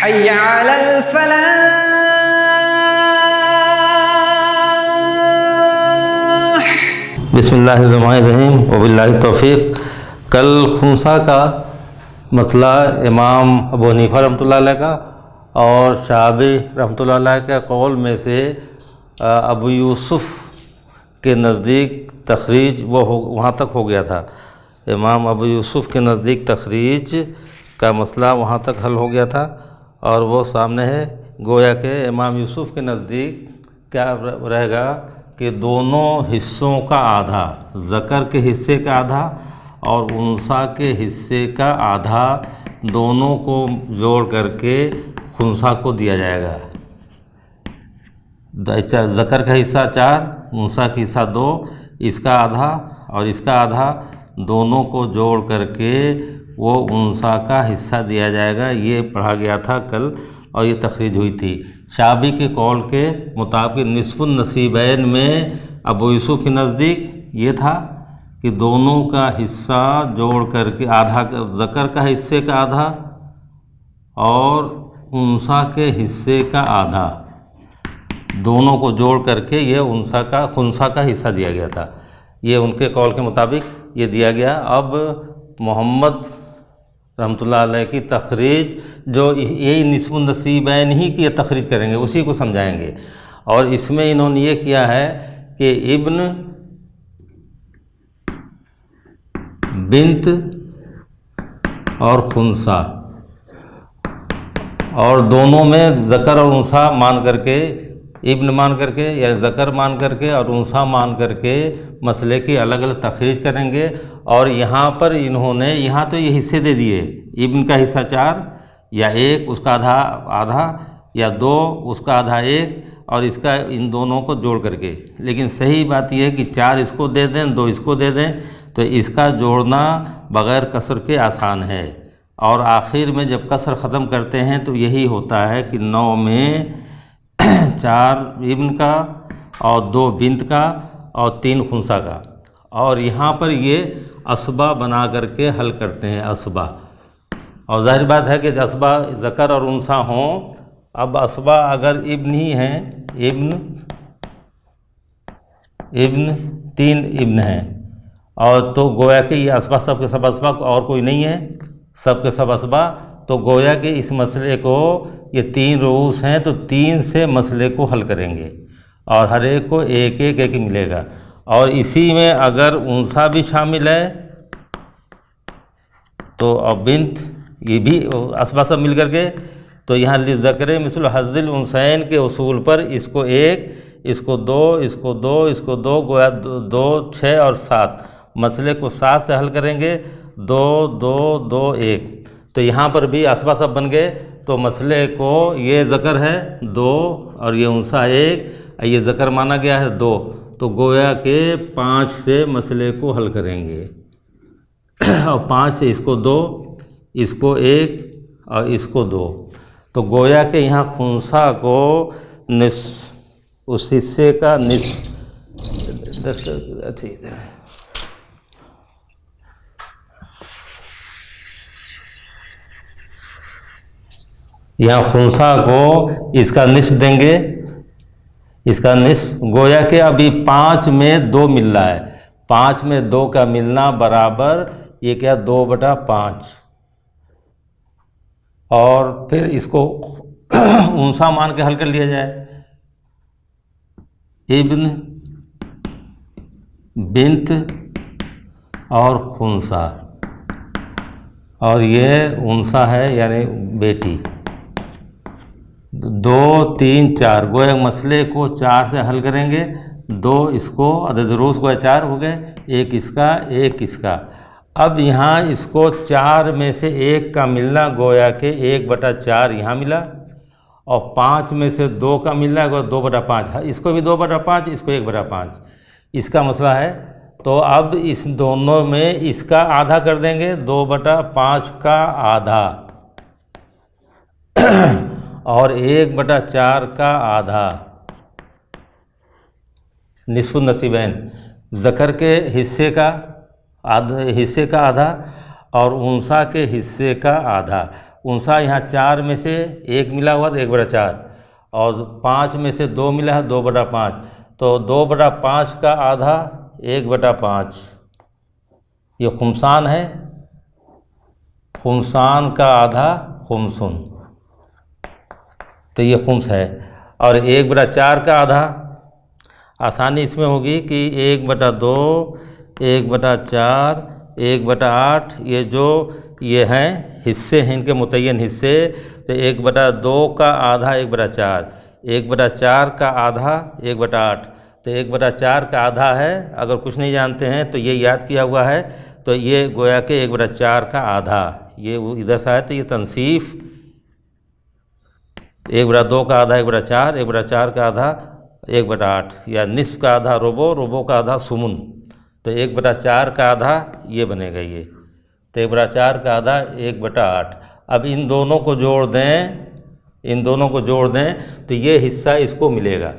हय्य अलल फलाह। बिस्मिल्लाहिर्रहमानिर्रहीम वबिल्लाहि तौफीक। कल खुंसा का मसला इमाम अबू हनीफा रहमतुल्लाह अलैह का और शाबी रहमतुल्लाह अलैह के कौल में से अबू यूसुफ़ के नज़दीक तखरीज वहाँ तक हो गया था। इमाम अबू यूसुफ़ के नज़दीक तखरीज का मसला वहाँ तक हल हो गया था और वो सामने है। गोया के इमाम यूसुफ़ के नज़दीक क्या रहेगा कि दोनों हिस्सों का आधा, ज़कर के हिस्से का आधा और उनसा के हिस्से का आधा, दोनों को जोड़ करके खुंसा को दिया जाएगा। ज़कर का हिस्सा 4, उनसा का हिस्सा 2, इसका आधा और इसका आधा, दोनों को जोड़ करके वो उनसा का हिस्सा दिया जाएगा। ये पढ़ा गया था कल और ये तखरीज हुई थी। शाबी के कौल के मुताबिक निस्फुन नसीबैन में अबू यूसुफ़ के नज़दीक ये था कि दोनों का हिस्सा जोड़ करके आधा, ज़कर का हिस्से का आधा और उनसा के हिस्से का आधा, दोनों को जोड़ करके ये खुंसा का हिस्सा दिया गया था। ये उनके कौल के मुताबिक ये दिया गया। अब मोहम्मद रहमतुल्लाह अलैह की तखरीज, जो यही निस्फुन नसीबैन ही की तखरीज करेंगे, उसी को समझाएंगे। और इसमें इन्होंने ये किया है कि इब्न, बिन्त और खुंसा, और दोनों में ज़कर और उनसा मान करके, इब्न मान करके या ज़कर मान करके और उनसा मान करके मसले की अलग अलग तखरीज करेंगे। और यहाँ पर इन्होंने, यहाँ तो ये हिस्से दे दिए, इब्न का हिस्सा 4 या 1 उसका आधा या 2 उसका आधा 1 और इसका, इन दोनों को जोड़ करके। लेकिन सही बात यह है कि 4 इसको दे दें, 2 इसको दे दें, तो इसका जोड़ना बग़ैर कसर के आसान है। और आखिर में जब कसर ख़त्म करते हैं तो यही होता है कि 9 में 4 इब्न का और 2 बिन्त का और 3 खुंसा का। और यहाँ पर ये असबा बना करके हल करते हैं, असबा। और जाहिर बात है कि असबा ज़कर और उनसा हों। अब असबा अगर इब्न ही हैं, इब्न 3 इब्न हैं, और तो गोया कि ये असबा सब के सब असबा, और कोई नहीं है, सब के सब असबा। तो गोया कि इस मसले को, ये 3 रूस हैं तो 3 से मसले को हल करेंगे और हर एक को एक एक मिलेगा। और इसी में अगर उनसा भी शामिल है तो अब बिन्त, ये भी असबा सब मिल करके, तो यहाँ लिज़्ज़कर मिस्ल हज़्ज़िल उनसैन के उसूल पर इसको 1, इसको 2, इसको 2, इसको 2, गोया 2, 6 और 7, मसले को 7 से हल करेंगे। 2, 2, 2, 1, तो यहाँ पर भी असबा सब बन गए। तो मसले को, ये ज़कर है 2 और ये उनसा 1, ये ज़कर माना गया है 2, तो गोया के 5 से मसले को हल करेंगे। और 5 से इसको 2, इसको 1 और इसको 2, तो गोया के यहाँ खुंसा को उस हिस्से का यहाँ खुंसा को इसका निस्फ देंगे, इसका निस्फ। गोया के अभी 5 में 2 मिल रहा है, 5 में 2 का मिलना बराबर ये क्या, 2/5। और फिर इसको उनसा मान के हल कर लिया जाए। इब्न, बिन्त और खुंसा, और ये उनसा है यानी बेटी। 2, 3, 4, गोया मसले को 4 से हल करेंगे। 2 इसको, अदद रूस गोया 4 हो गए, 1 इसका, 1 इसका। अब यहाँ इसको 4 में से 1 का मिलना, गोया के 1/4 यहाँ मिला, और 5 में से 2 का मिलना, गोया 2/5, इसको भी 2/5, इसको 1/5, इसका मसला है। तो अब इस दोनों में इसका आधा कर देंगे, 2/5 का आधा और 1/4 का आधा। निस्फुन नसीबैन, ज़कर के हिस्से का आधा और उनसा के हिस्से का आधा, उनसा यहाँ 4 में से 1 मिला हुआ तो 1/4, और 5 में से 2 मिला है 2/5, तो 2/5 का आधा 1/5, ये खुमसान है। खुमसान का आधा खुमसुन, तो ये खुम्स है। और 1/4 का आधा, आसानी इसमें होगी कि 1/2, 1/4, 1/8, ये हैं हिस्से हैं, इनके मुतय्यन हिस्से। तो 1/2 का आधा 1/4, 1/4 का आधा 1/8, तो 1/4 का आधा है। अगर कुछ नहीं जानते हैं तो ये याद किया हुआ है, तो ये गोया के 1/4 का आधा, ये वो इधर से आया तो ये तनसीफ 1/2 का आधा 1/4, 1/4 का आधा 1/8, या निस्फ का आधा रुबो, रुबो का आधा सुमुन, तो 1/4 का आधा ये बनेगा ये, तो 1/4 का आधा 1/8। अब इन दोनों को जोड़ दें, इन दोनों को जोड़ दें तो ये हिस्सा इसको मिलेगा,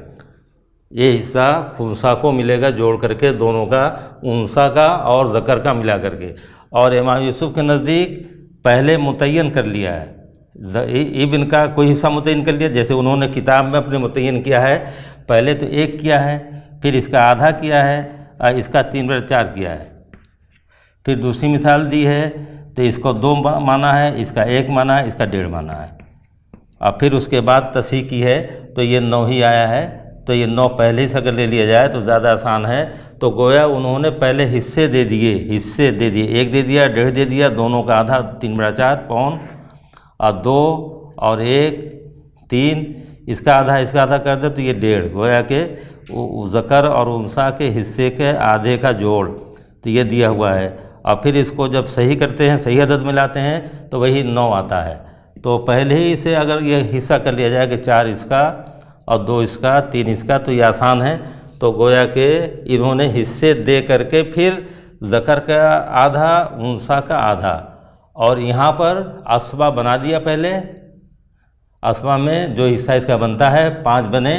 ये हिस्सा खुंसा को मिलेगा जोड़ करके दोनों का, उनसा का और ज़कर का मिला करके। और इमाम यूसुफ के नज़दीक पहले मुतय्यन कर लिया है, इब्न का कोई हिस्सा मुतय्यन कर लिया, जैसे उन्होंने किताब में अपने मुतय्यन किया है, पहले तो 1 किया है, फिर इसका आधा किया है, और इसका 3/4 किया है। फिर दूसरी मिसाल दी है तो इसको 2 माना है, इसका 1 माना है, इसका 1.5 माना है, और फिर उसके बाद तस्हीह की है तो ये 9 ही आया है। तो ये 9 पहले ही से अगर ले लिया जाए तो ज़्यादा आसान है। तो गोया उन्होंने पहले हिस्से दे दिए, 1 दे दिया, 1.5 दे दिया, दोनों का आधा 3/4 पौन, और 2 और 1 3, इसका आधा कर दे तो ये 1.5, गोया के ज़कर और उनसा के हिस्से के आधे का जोड़, तो ये दिया हुआ है। और फिर इसको जब सही करते हैं, सही अदद में लाते हैं तो वही 9 आता है। तो पहले ही से अगर ये हिस्सा कर लिया जाए कि 4 इसका और 2 इसका, 3 इसका, तो ये आसान है। तो गोया के इन्होंने हिस्से दे करके फिर ज़कर का आधा, उनसा का आधा, और यहाँ पर असबा बना दिया पहले। असबा में जो हिस्सा इसका बनता है 5 बने,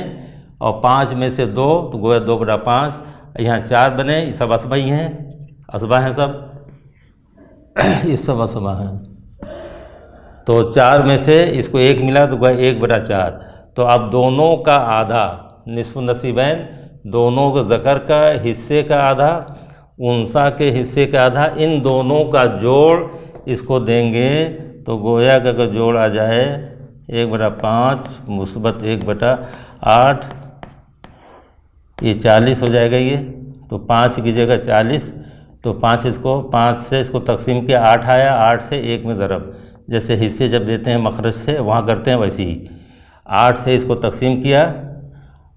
और 5 में से 2 तो गोया 2/5, यहाँ 4 बने, ये सब असबा ही हैं, असबा हैं सब ये सब असबा हैं। तो 4 में से इसको 1 मिला तो गोया 1/4। तो अब दोनों का आधा, निस्फ़ नसीबैन, दोनों को ज़कर का हिस्से का आधा, उनसा के हिस्से का आधा, इन दोनों का जोड़ इसको देंगे तो गोया का अगर जोड़ आ जाए 1/5 मुस्बत 1/8, ये 40 हो जाएगा ये। तो 5 की जगह 40, तो 5 से इसको तकसीम किया, 8 आया, 8 से 1 में ज़रब, जैसे हिस्से जब देते हैं मखरज से वहाँ करते हैं वैसे ही। 8 से इसको तकसीम किया,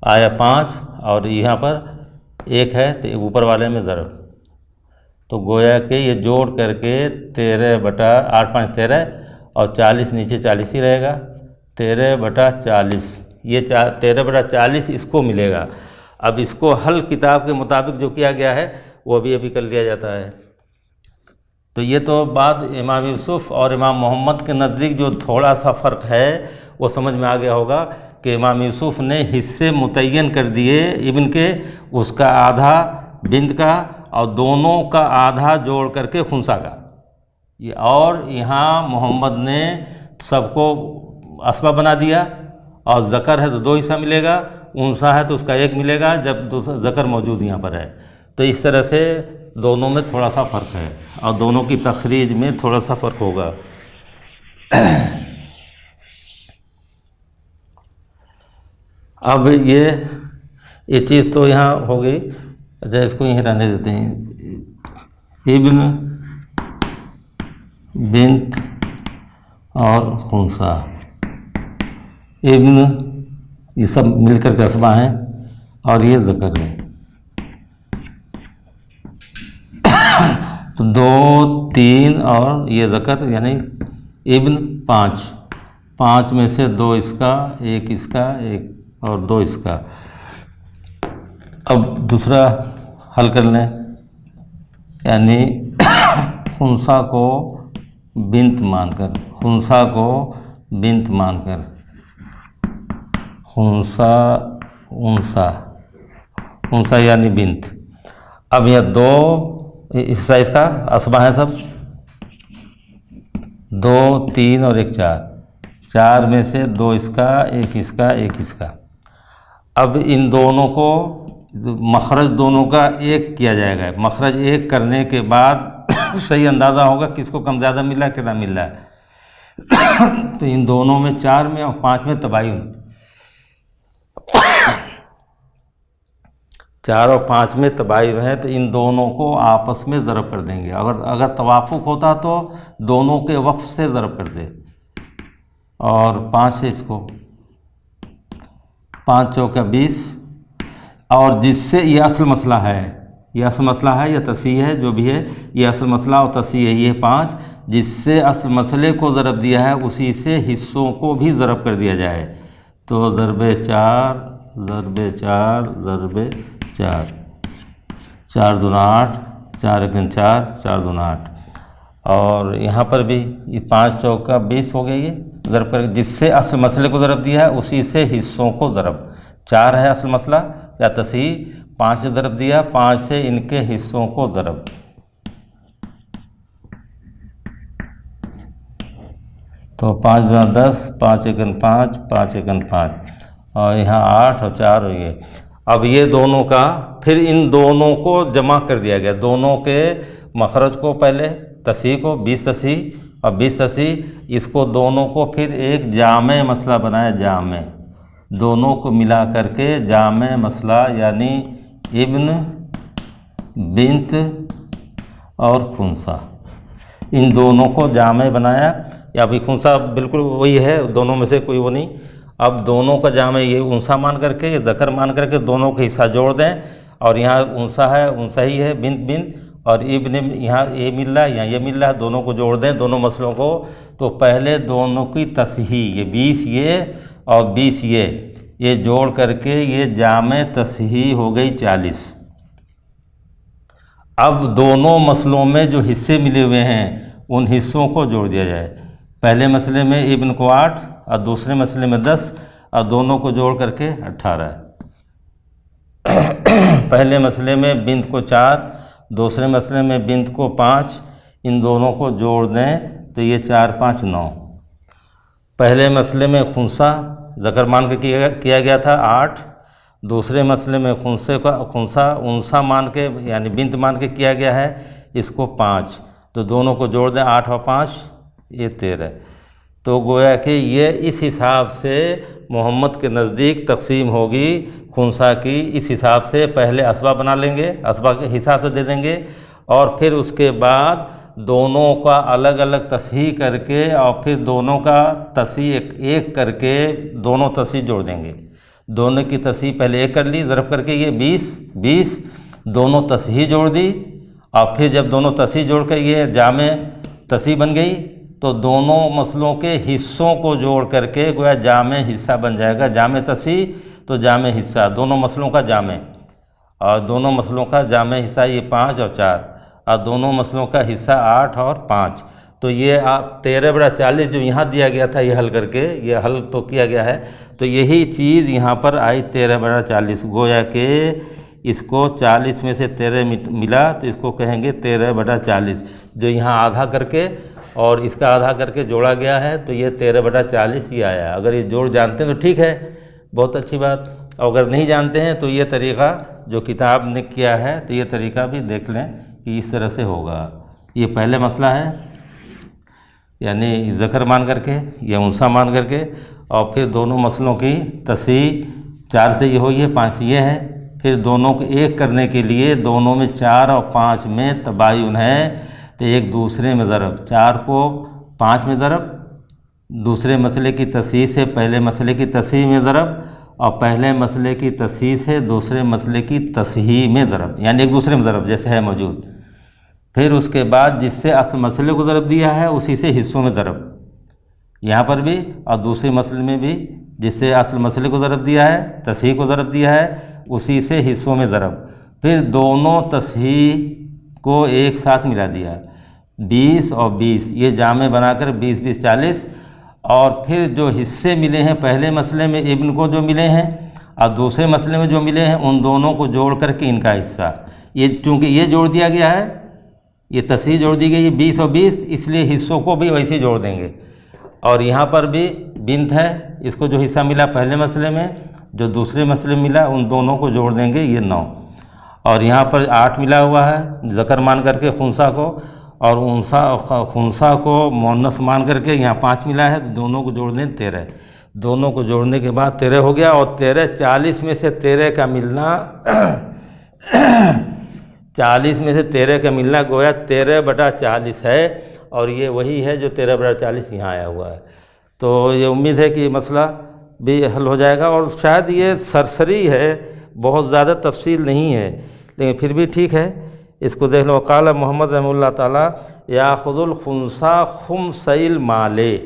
आया 5, और यहाँ पर 1 है तो ऊपर वाले में ज़रब, तो गोया के ये जोड़ करके 13/8 5 13, और 40 नीचे 40 ही रहेगा, 13/40, ये 13/40 इसको मिलेगा। अब इसको हल किताब के मुताबिक जो किया गया है वो अभी कर लिया जाता है। तो ये तो बात इमाम यूसुफ और इमाम मोहम्मद के नज़दीक जो थोड़ा सा फ़र्क है वो समझ में आ गया होगा कि इमाम यूसुफ ने हिस्से मुतय्यन कर दिए इब्न के, उसका आधा बिंद का, और दोनों का आधा जोड़ करके खुंसा का ये, और यहाँ मोहम्मद ने सबको असबा बना दिया, और ज़कर है तो 2 हिस्सा मिलेगा, उनसा है तो उसका 1 मिलेगा जब ज़कर मौजूद यहाँ पर है। तो इस तरह से दोनों में थोड़ा सा फ़र्क है, और दोनों की तखरीज में थोड़ा सा फ़र्क होगा। अब ये चीज़ तो यहाँ हो गई। अच्छा, इसको यहीं रहने देते हैं। इब्न, बिन्त और खुंसा, इब्न ये सब मिलकर के असबा हैं, और ये ज़कर है। तो 2 3 और ये ज़कर यानी इब्न 5 में से 2 इसका, 1 इसका, 1 और 2 इसका। अब दूसरा हल कर लें, यानी खुंसा को बिन्त मानकर, खुंसा को बिन्त मानकर, खुंसा उनसा, उनसा यानी बिन्त। अब यह 2 हिस्सा इसका असबा है सब, 2 3 और 1 4, 4 में से 2 इसका, 1 इसका, 1 इसका। अब इन दोनों को मखरज दोनों का एक किया जाएगा। मखरज एक करने के बाद सही अंदाज़ा होगा किसको कम ज़्यादा मिला है, कितना मिल रहा है। तो इन दोनों में 4 में और 5 में तबायुन, 4 और 5 में तबायुन है, तो इन दोनों को आपस में ज़रब कर देंगे। अगर तवाफुक होता तो दोनों के वक्फ से ज़रब कर दे, और 5 से इसको, 5 चौका 20। और जिससे ये असल मसला है, ये असल मसला है या तस्हीह है, जो भी है ये असल मसला और तस्हीह है, ये 5। जिससे असल मसले को ज़रब दिया है उसी से हिस्सों को भी ज़रब कर दिया जाए। तो ज़रबे 4, ज़रबे 4, ज़रबे 4, 4 दूना 8, 4 एकन 4, 4 दूना 8। और यहाँ पर भी ये 5 चौका 20 हो गया, ये ज़रब कर, जिससे असल मसले को ज़रब दिया है उसी से हिस्सों को ज़रब। 4 है असल मसला या तस्हीह, 5 से ज़रब दिया, 5 से इनके हिस्सों को ज़रब। तो 5 दूना 10, 5 एकन 5, 5 एकन 5, और यहाँ 8 और 4 हो गए। अब ये दोनों का फिर इन दोनों को जमा कर दिया गया, दोनों के मखरज को, पहले तस्हीह को 20 तस्हीह और 20 तस्हीह, इसको दोनों को फिर एक जामे मसला बनाया। जामे, दोनों को मिला करके जामे मसला, यानी इब्न, बिन्त और खुंसा, इन दोनों को जामे बनाया। या अभी खुंसा बिल्कुल वही है, दोनों में से कोई वो नहीं। अब दोनों का जामे ये उनसा मान करके, ये ज़कर मान करके दोनों के हिस्सा जोड़ दें। और यहाँ उनसा है, उनसा ही है, बिन्त बिन्त, और इब्न, यहाँ ये मिल रहा है, यहाँ ये मिल रहा है, दोनों को जोड़ दें, दोनों मसलों को। तो पहले दोनों की तस्हीह, ये 20 ये और 20 ये जोड़ करके ये जामे तस्हीह हो गई 40। अब दोनों मसलों में जो हिस्से मिले हुए हैं उन हिस्सों को जोड़ दिया जाए। पहले मसले में इब्न को 8 और दूसरे मसले में 10, और दोनों को जोड़ करके 18। पहले मसले में बिन्त को 4, दूसरे मसले में बिन्त को 5, इन दोनों को जोड़ दें तो ये 4 5 9। पहले मसले में खुंसा ज़कर मान के किया गया था 8, दूसरे मसले में खुंसा उनसा मान के यानी बिन्त मान के किया गया है, इसको 5। तो दोनों को जोड़ दें, 8 और 5 ये 13। तो गोया कि ये इस हिसाब से मोहम्मद के नज़दीक तकसीम होगी खुंसा की। इस हिसाब से पहले असबा बना लेंगे, असबा के हिसाब से दे देंगे, और फिर उसके बाद दोनों का अलग अलग तस्हीह करके और फिर दोनों का तस्हीह एक करके दोनों तस्हीह जोड़ देंगे। दोनों की तस्हीह पहले एक कर ली, ज़रब करके ये 20 दोनों तस्हीह जोड़ दी, और फिर जब दोनों तस्हीह जोड़ कर ये जामे तस्हीह बन गई तो दोनों मसलों के हिस्सों को जोड़ करके गोया जामे हिस्सा बन जाएगा। जामे तस्हीह तो जामे हिस्सा, दोनों मसलों का जामे, और दोनों मसलों का जामे हिस्सा ये 5 और 4, और दोनों मसलों का हिस्सा 8 और 5। तो ये आप 13/40 जो यहाँ दिया गया था, ये हल करके, ये हल तो किया गया है, तो यही चीज़ यहाँ पर आई 13/40। गोया के इसको 40 में से 13 मिला तो इसको कहेंगे 13/40। जो यहाँ आधा करके और इसका आधा करके जोड़ा गया है तो ये 13/40 ही आया। अगर ये जोड़ जानते हैं तो ठीक है, बहुत अच्छी बात। और अगर नहीं जानते हैं तो ये तरीक़ा जो किताब ने किया है तो ये तरीक़ा भी देख लें कि इस तरह से होगा। ये पहले मसला है, यानी ज़कर मान करके या उनसा मान करके, और फिर दोनों मसलों की तस्हीह 4 से ये हुई है, 5 से ये है। फिर दोनों को एक करने के लिए दोनों में 4 और 5 में तबायुन है, तो एक दूसरे में ज़रब, 4 को 5 में ज़रब, दूसरे मसले की तस्हीह से पहले मसले की तस्हीह में ज़रब, और पहले मसले की तस्हीह से दूसरे मसले की तस्हीह में ज़रब, यानी एक दूसरे में ज़रब जैसे है मौजूद। फिर उसके बाद जिससे असल मसले को ज़रब दिया है उसी से हिस्सों में ज़रब, यहाँ पर भी, और दूसरे मसले में भी जिससे असल मसले को ज़रब दिया है, तस्हीह को ज़रब दिया है, उसी से हिस्सों में ज़रब। फिर दोनों तस्हीह को एक साथ मिला दिया, 20 और 20 ये जामे बनाकर 20 20 40। और फिर जो हिस्से मिले हैं पहले मसले में इब्न को जो मिले हैं और दूसरे मसले में जो मिले हैं उन दोनों को जोड़ करके इनका हिस्सा, ये चूँकि ये जोड़ दिया गया है ये तस्हीह जोड़ दी गई है 20 और 20, इसलिए हिस्सों को भी वैसे जोड़ देंगे। और यहाँ पर भी बिन्त है, इसको जो हिस्सा मिला पहले मसले में, जो दूसरे मसले में मिला, उन दोनों को जोड़ देंगे, ये 9। और यहाँ पर 8 मिला हुआ है ज़कर मान करके खुंसा को, और खुंसा को मुअन्नस मान करके यहाँ 5 मिला है, तो दोनों को जोड़ दें 13। दोनों को जोड़ने के बाद 13 हो गया। और 13 40 में से 13 का मिलना 40 में से 13 का मिलना गोया 13/40 है, और ये वही है जो 13/40 यहाँ आया हुआ है। तो ये उम्मीद है कि ये मसला भी हल हो जाएगा। और शायद ये सरसरी है, बहुत ज़्यादा तफसील नहीं है, लेकिन फिर भी ठीक है, इसको देख लो। क़ाल मोहम्मद रहमतुल्लाह ताला याख़ुज़ुल खुंसा खुमसैल माले,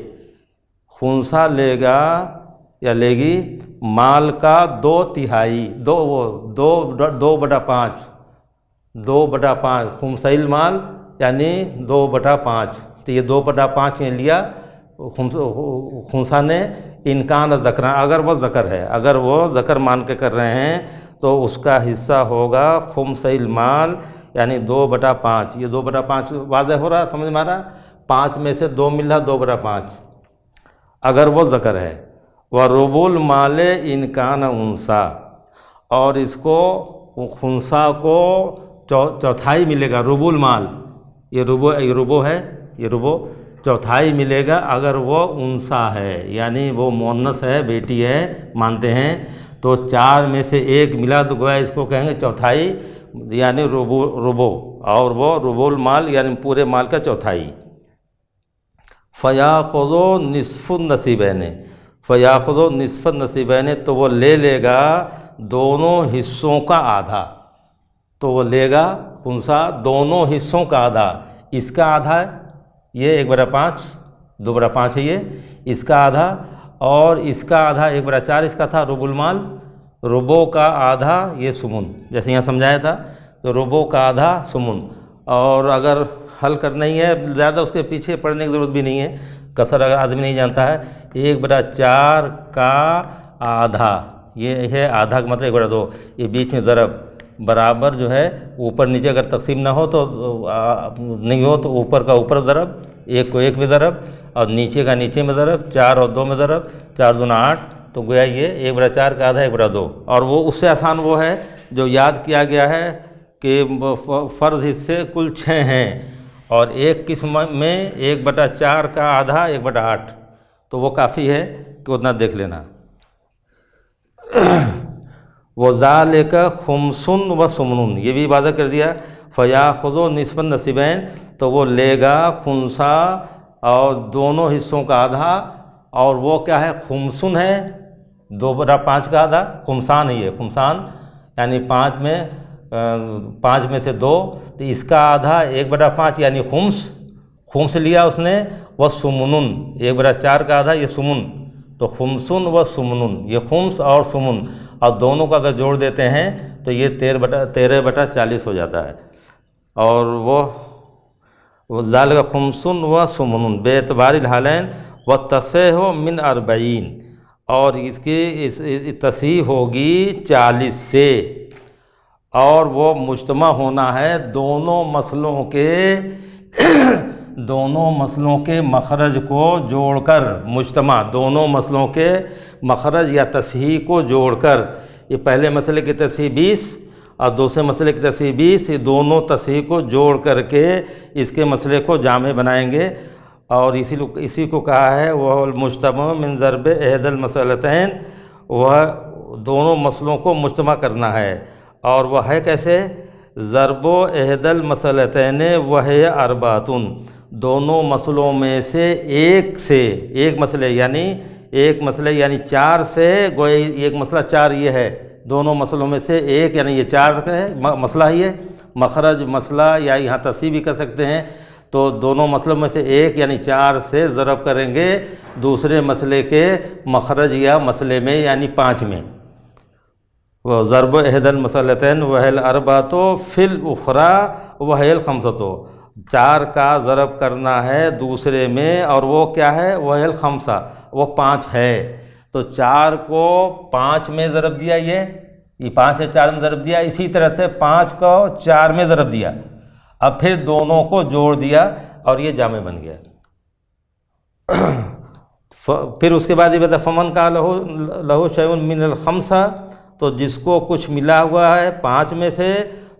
खुंसा लेगा या लेगी माल का 2/3, 2/5 खुमसैल माल यानी 2/5। तो ये 2/5 ने लिया खुंसा ने, इनकान ज़करा, अगर वो ज़कर है, अगर वो ज़कर मान के कर रहे हैं तो उसका हिस्सा होगा खुमसैल माल यानी 2/5। ये 2/5 वाज़ेह हो रहा, समझ में आ रहा, 5 में से 2 मिल रहा, 2/5 अगर वो ज़कर है। व रुबुल माले इनकान उनसा, और इसको खुंसा को चौथाई मिलेगा, रुबुल माल, ये रुबो है, ये रुबो चौथाई मिलेगा अगर वो उनसा है, यानी वो मुअन्नस है, बेटी है मानते हैं, तो 4 में से 1 मिला तो गोया इसको कहेंगे चौथाई, यानी रुबो, और वो रुबुल माल यानी पूरे माल का चौथाई। फ़याख़ुज़ु निस्फ़ुन नसीबैने, फ़याख़ुज़ु निस्फ़ुन नसीबैने, तो वो ले लेगा दोनों हिस्सों का आधा, तो वो लेगा खुंसा दोनों हिस्सों का आधा। इसका आधा है ये 1/5, 2/5 है ये, इसका आधा, और इसका आधा 1/4 इसका था रुबुल माल, रुबो का आधा ये सुमुन, जैसे यहाँ समझाया था, तो रुबो का आधा सुमुन। और अगर हल करना ही है, ज़्यादा उसके पीछे पढ़ने की ज़रूरत भी नहीं है, कसर अगर आदमी नहीं जानता है, 1/4 का आधा, ये है आधा का मतलब 1/2, ये बीच में ज़रब बराबर जो है, ऊपर नीचे अगर तकसीम ना हो तो नहीं हो तो ऊपर का ऊपर ज़रब, 1 को 1 में ज़रब, और नीचे का नीचे में ज़रब, 4 और 2 में ज़रब, 4 दूना 8, तो गोया ये 1/4 का आधा 1/2। और वो उससे आसान वो है जो याद किया गया है कि फ़र्ज़ हिस्से कुल 6 हैं, और एक किस्म में 1/4 का आधा 1/8, तो वो काफ़ी है कि उतना देख लेना। वो ज़ालिका खुमसुन व सुमनुन, ये भी वाज़ह कर दिया। फ़याख़ुज़ु निस्फ़न नसीबैन, तो वो लेगा खुंसा और दोनों हिस्सों का आधा, और वो क्या है, खुमसुन है 2/5 का आधा, खुमसान है ये, खुमसान यानी 5 में से 2, तो इसका आधा 1/5 यानी खुम्स लिया उसने, वह सुमनुन 1/4 का आधा ये सुमुन, तो खुमसुन व सुमनुन, ये खुम्स और सुमुन, और दोनों का अगर जोड़ देते हैं तो ये 13/40 हो जाता है। और वो ज़ालिका खुमसुन व सुमनुन बेतबारिल हालैन व तसह मिन 40, और इसकी तसीह होगी 40 से, और वो मुज्तमा होना है दोनों मसलों के मखरज को जोड़कर, मुज्तमा दोनों मसलों के मखरज या तसहीह को जोड़कर। ये पहले मसले की तसहीह 20 और दूसरे मसले की तसहीह 20, ये दोनों तसहीह को जोड़ करके इसके मसले को जामे बनाएंगे। और इसी को कहा है वह मुज्तमा मिन ज़रब अहदल मसलतैन, वह दोनों मसलों को मुज्तमा करना है, और वह है कैसे, ज़रबो अहदल मसलतैन वह अरबातुन, दोनों मसलों में से एक मसले यानी 4 से, गोए एक मसला 4 ये है, दोनों मसलों में से एक यानी ये 4 है मसला ही है, मखरज मसला या यहाँ तस्हीह भी कर सकते हैं। तो दोनों मसलों में से एक यानी 4 से ज़रब करेंगे दूसरे मसले के मखरज या मसले में यानी 5 में। वह ज़रब अहदल मसलतैन वहल अरबातो फिल उखरा वहल खमसतो, 4 का ज़रब करना है दूसरे में, और वो क्या है, वहल खमसा, वो 5 है। तो 4 को 5 में ज़रब दिया, ये 5 है 4 में ज़रब दिया, इसी तरह से 5 को 4 में ज़रब दिया, अब फिर दोनों को जोड़ दिया और ये जामे बन गया। फिर उसके बाद ये बता फमन का लहो लहो शैउन मिनल खमसा, तो जिसको कुछ मिला हुआ है 5 में से,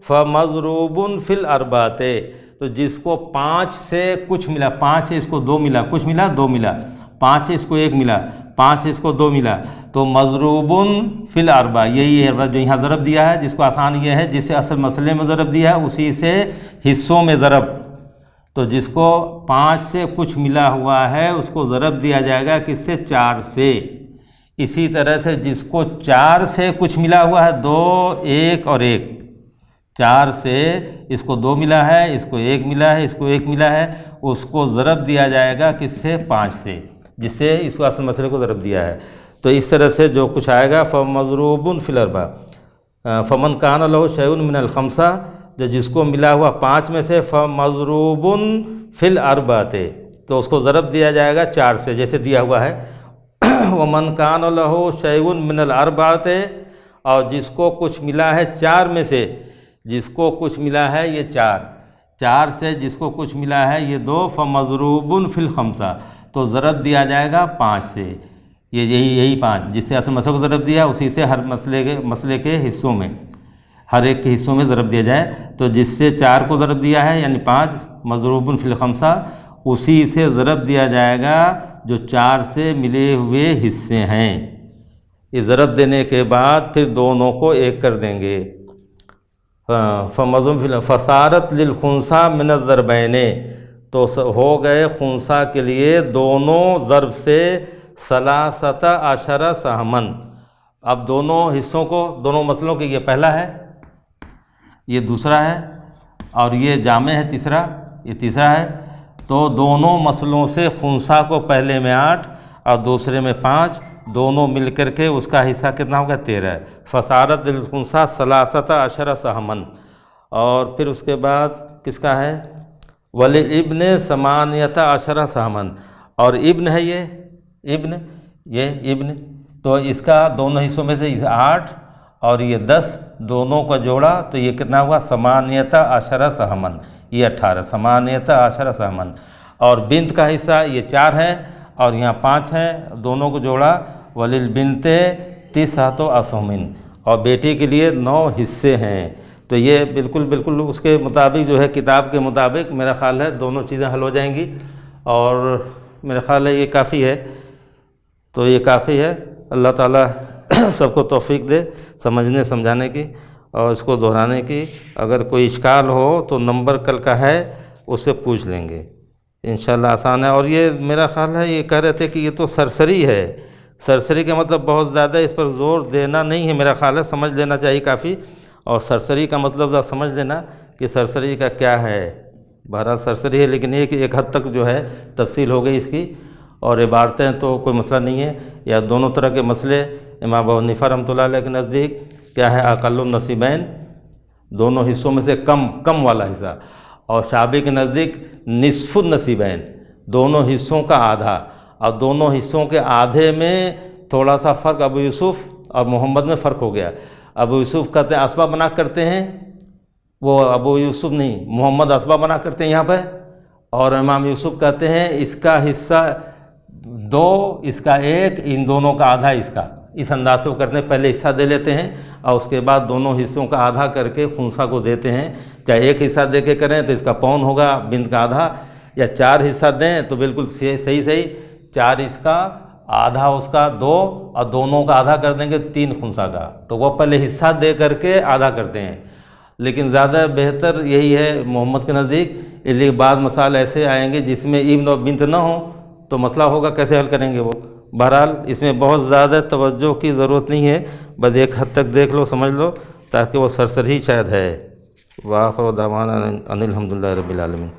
फमज़रूबुन फिल अरबाते, तो जिसको 5 से कुछ मिला, 5 से इसको 2 मिला, कुछ मिला 2 मिला, 5 से इसको 1 मिला, 5 से इसको 2 मिला, तो मज़रूबुन फिल अरबा, यही है जो यहाँ ज़रब दिया है, जिसको आसान ये है जिससे असल मसले में ज़रब दिया है उसी से हिस्सों में ज़रब। तो जिसको 5 से कुछ मिला हुआ है उसको ज़रब दिया जाएगा किससे? 4 से। इसी तरह से जिसको 4 से कुछ मिला हुआ है, 2, 1 और 1, 4 से इसको 2 मिला है, इसको 1 मिला है, इसको 1 मिला है, उसको ज़रब दिया जाएगा किससे? 5 से, जिससे इसको असल मसले को ज़रब दिया है। तो इस तरह से जो कुछ आएगा फमज़रूबुन फिल अरबा, फमन कान लहु शैउन मिनल खमसा, जो जिसको मिला हुआ 5 में से, फमज़रूबुन फिल अरबाते, तो उसको ज़रब दिया जाएगा 4 से, जैसे दिया हुआ है। वमन कान लहु शैउन मिनल अरबाते, और जिसको कुछ मिला है 4 में से, जिसको कुछ मिला है ये 4 से जिसको कुछ मिला है ये 2, फमज़रूबुन फिल खमसा, तो ज़रब दिया जाएगा 5 से, ये यही 5 जिससे असल मसले को ज़रब दिया उसी से हर मसले के हिस्सों में, हर एक के हिस्सों में ज़रब दिया जाए। तो जिससे 4 को ज़रब दिया है यानी 5, मज़रूबुन फिल खमसा, उसी से ज़रब दिया जाएगा जो 4 से मिले हुए हिस्से हैं। ये ज़रब देने के बाद फिर दोनों को एक कर देंगे। फमज़ुम फिल फसारत लिल खुंसा मिन ज़रबैने, तो हो गए खुंसा के लिए दोनों ज़रब से सलासता अशरा सहमन। अब दोनों हिस्सों को, दोनों मसलों के, ये पहला है, ये दूसरा है, और ये जामे है तीसरा, ये तीसरा है। तो दोनों मसलों से खुंसा को पहले में 8 और दूसरे में 5, दोनों मिलकर के उसका हिस्सा कितना होगा? 13। फसारत लिल खुंसा सलासता अशरा सहमन। और फिर उसके बाद किसका है? वली इब्न समानियता अशरा सहमन, और इब्न है ये इब्न, तो इसका दोनों हिस्सों में से 8 और ये 10, दोनों का जोड़ा तो ये कितना हुआ? समानियता अशरा सहमन, ये 18, समानियता अशरा सहमन। और बिंत का हिस्सा ये 4 है और यहाँ 5 है, दोनों को जोड़ा वलिल बिनते 30 हाथों असोमिन, और बेटी के लिए 9 हिस्से हैं। तो ये बिल्कुल उसके मुताबिक जो है, किताब के मुताबिक मेरा ख़्याल है दोनों चीज़ें हल हो जाएंगी, और मेरा ख़्याल है ये काफ़ी है। तो ये काफ़ी है। अल्लाह ताला सबको तौफीक दे समझने समझाने की और इसको दोहराने की। अगर कोई इश्काल हो तो नंबर कल का है, उससे पूछ लेंगे, इंशाल्लाह आसान है। और ये मेरा ख़्याल है, ये कह रहे थे कि ये तो सरसरी है, सरसरी का मतलब बहुत ज़्यादा इस पर ज़ोर देना नहीं है, मेरा ख़्याल है समझ लेना चाहिए काफ़ी। और सरसरी का मतलब ज़रा समझ लेना कि सरसरी का क्या है। बहरहाल सरसरी है, लेकिन एक हद तक जो है तफसील हो गई इसकी, और इबारतें तो कोई मसला नहीं है। या दोनों तरह के मसले इमाम अबू हनीफा रहमतुल्लाह अलैह के नज़दीक क्या है? अक़ल्लुन नसीबैन, दोनों हिस्सों में से कम वाला हिस्सा, और शाबी के नज़दीक निस्फुन नसीबैन, दोनों हिस्सों का आधा, और दोनों हिस्सों के आधे में थोड़ा सा फ़र्क अबू यूसुफ़ और मोहम्मद में फ़र्क हो गया। अबू यूसुफ़ कहते हैं असबा बना करते हैं, वो अबू यूसुफ़ नहीं, मोहम्मद असबा बना करते हैं यहाँ पर, और इमाम यूसुफ़ कहते हैं इसका हिस्सा 2, इसका 1, इन दोनों का आधा इसका, इस अंदाज से वो करते हैं। पहले हिस्सा दे लेते हैं और उसके बाद दोनों हिस्सों का आधा करके खुंसा को देते हैं। चाहे एक हिस्सा दे के करें तो इसका पौन होगा, बिंद का आधा, या 4 हिस्सा दें तो बिल्कुल सही 4 इसका, आधा उसका 2, और दोनों का आधा कर देंगे 3 खुंसा का। तो वो पहले हिस्सा दे करके आधा करते हैं, लेकिन ज़्यादा बेहतर यही है मोहम्मद के नज़दीक। इसलिए बाद मसाल ऐसे आएंगे जिसमें इब्न और बिंत ना हो, तो मसला होगा कैसे हल करेंगे वो। बहरहाल इसमें बहुत ज़्यादा तवज्जो की ज़रूरत नहीं है, बस एक हद तक देख लो, समझ लो, ताकि वो सरसरी शायद है। वाखिर दावाना अनिल हम्दुलिल्लाहि रब्बिल आलमीन।